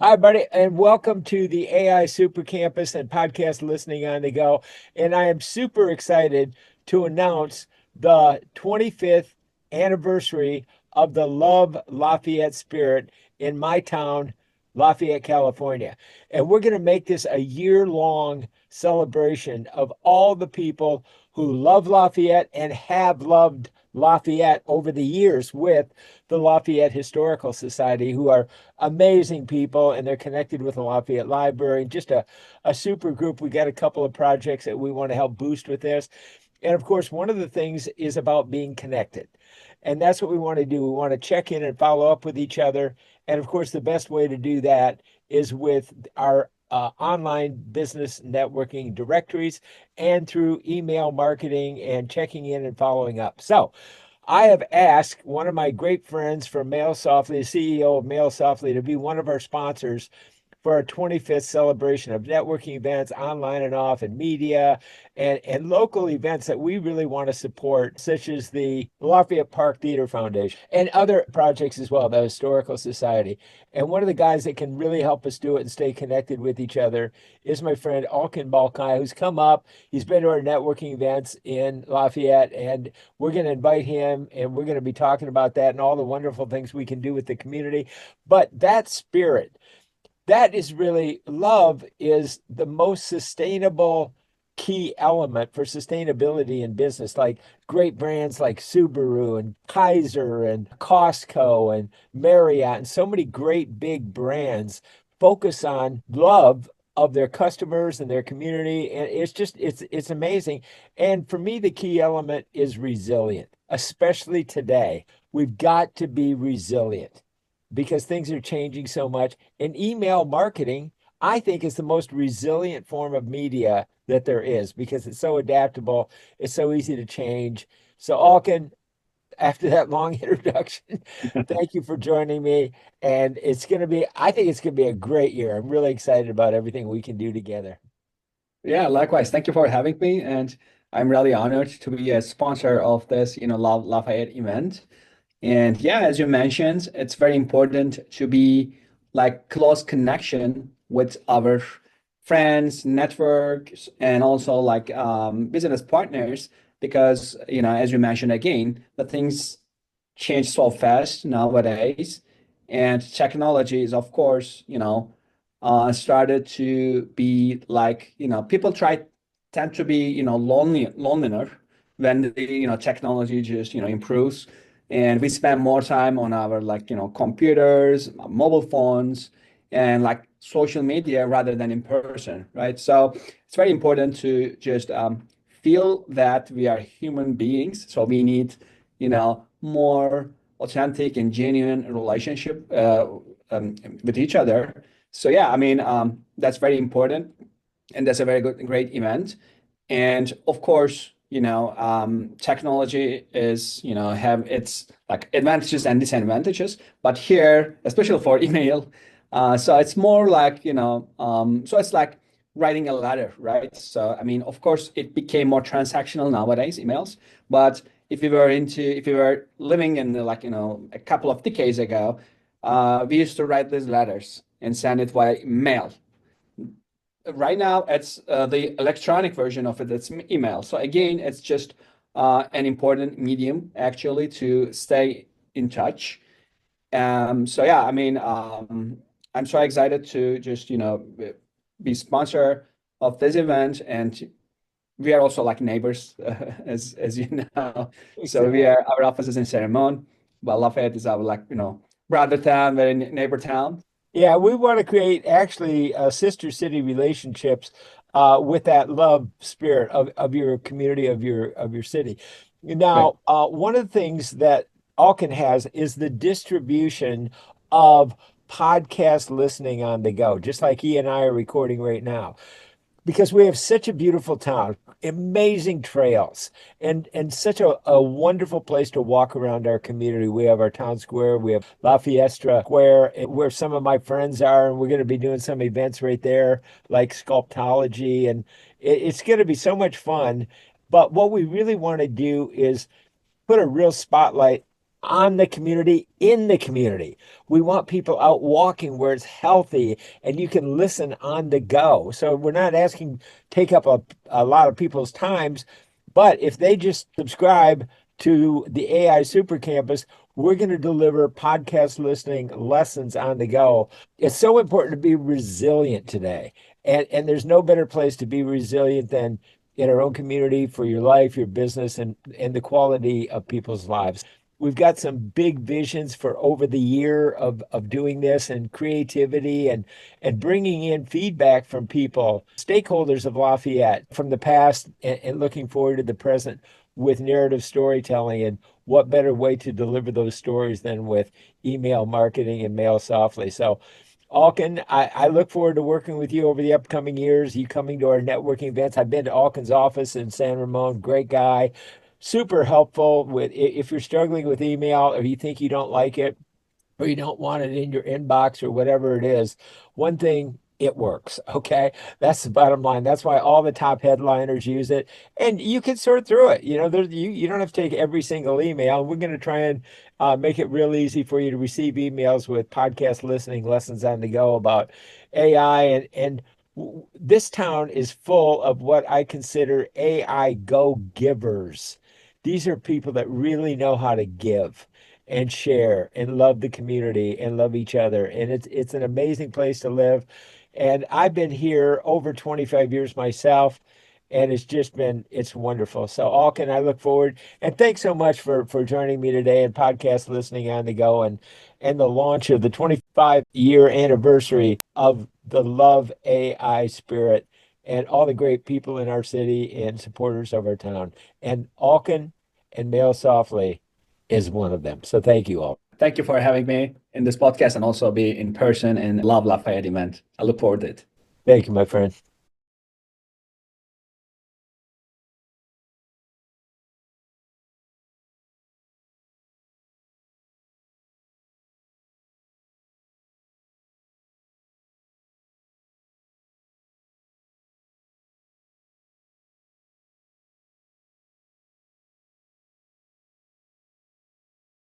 Hi, buddy, and welcome to the AI SuperCampus and podcast listening on the go. And I am super excited to announce the 25th anniversary of the Love Lafayette Spirit in my town, Lafayette, California. And we're going to make this a year-long celebration of all the people who love Lafayette and have loved Lafayette over the years with the Lafayette Historical Society, who are amazing people, and they're connected with the Lafayette Library. Just a super group. We got a couple of projects that we want to help boost with this. And of course, one of the things is about being connected. And that's what we want to do. We want to check in and follow up with each other. And of course, the best way to do that is with our online business networking directories and through email marketing and checking in and following up. So I have asked one of my great friends from Mailsoftly, the CEO of Mailsoftly, to be one of our sponsors for our 25th celebration of networking events, online and off, and media, and local events that we really want to support, such as the Lafayette Park Theater Foundation and other projects as well, the Historical Society. And one of the guys that can really help us do it and stay connected with each other is my friend Alkan Balkaya, who's come up. He's been to our networking events in Lafayette, and we're going to invite him, and we're going to be talking about that and all the wonderful things we can do with the community. But that spirit, that is really, love is the most sustainable key element for sustainability in business. Like great brands like Subaru and Kaiser and Costco and Marriott and so many great big brands focus on love of their customers and their community. And it's amazing. And for me, the key element is resilient, especially today. We've got to be resilient because things are changing so much. And email marketing, I think, is the most resilient form of media that there is because it's so adaptable. It's so easy to change. So, Alkan, after that long introduction, thank you for joining me. And I think it's going to be a great year. I'm really excited about everything we can do together. Yeah, likewise. Thank you for having me. And I'm really honored to be a sponsor of this, Love Lafayette event. And yeah, as you mentioned, it's very important to be like close connection with our friends, networks, and also like business partners, because as you mentioned again, the things change so fast nowadays, and technology is, of course, started to be like, people tend to be, lonelier when the, technology just, improves, and we spend more time on our like computers, mobile phones, and like social media rather than in person, right? So it's very important to just feel that we are human beings, so we need more authentic and genuine relationship with each other. So yeah, I mean, that's very important, and that's a great event. And of course, technology is, have its like advantages and disadvantages. But here, especially for email, so it's more like, so it's like writing a letter, right? So I mean, of course, it became more transactional nowadays, emails. But if you were living in like, a couple of decades ago, we used to write these letters and send it via mail. Right now, it's the electronic version of it. It's email. So again, it's just an important medium actually to stay in touch. So yeah, I mean, I'm so excited to just be sponsor of this event, and we are also like neighbors, as you know. So our office is in San Ramon, but Lafayette is our like brother town, very neighbor town. Yeah, we want to create actually sister city relationships with that love spirit of your community, of your city. Right. Now, one of the things that Alkin has is the distribution of podcast listening on the go, just like he and I are recording right now, because we have such a beautiful town, amazing trails, and such a wonderful place to walk around our community. We have our town square, we have Lafayette Square, where some of my friends are, and we're going to be doing some events right there, like sculptology, and it's going to be so much fun. But what we really want to do is put a real spotlight on the community, in the community. We want people out walking where it's healthy and you can listen on the go. So we're not asking take up a lot of people's times, but if they just subscribe to the AI Super Campus, we're going to deliver podcast listening lessons on the go. It's so important to be resilient today. And there's no better place to be resilient than in our own community for your life, your business, and the quality of people's lives. We've got some big visions for over the year of doing this and creativity and bringing in feedback from people, stakeholders of Lafayette from the past and looking forward to the present with narrative storytelling. And what better way to deliver those stories than with email marketing and Mailsoftly? So Alkan, I look forward to working with you over the upcoming years, you coming to our networking events. I've been to Alkan's office in San Ramon, great guy, super helpful with if you're struggling with email or you think you don't like it or you don't want it in your inbox or whatever it is. One thing, it works. Okay. That's the bottom line. That's why all the top headliners use it. And you can sort through it. You don't have to take every single email. We're going to try and make it real easy for you to receive emails with podcast listening lessons on the go about AI. And this town is full of what I consider AI go givers. These are people that really know how to give and share and love the community and love each other. And it's an amazing place to live. And I've been here over 25 years myself, and it's wonderful. So Alkan, I look forward and thanks so much for joining me today and podcast listening on the go and the launch of the 25-year anniversary of the Love AI Spirit and all the great people in our city and supporters of our town. And Alkan and Mailsoftly is one of them. So thank you all. Thank you for having me in this podcast and also be in person in Love Lafayette event. I look forward to it. Thank you, my friend.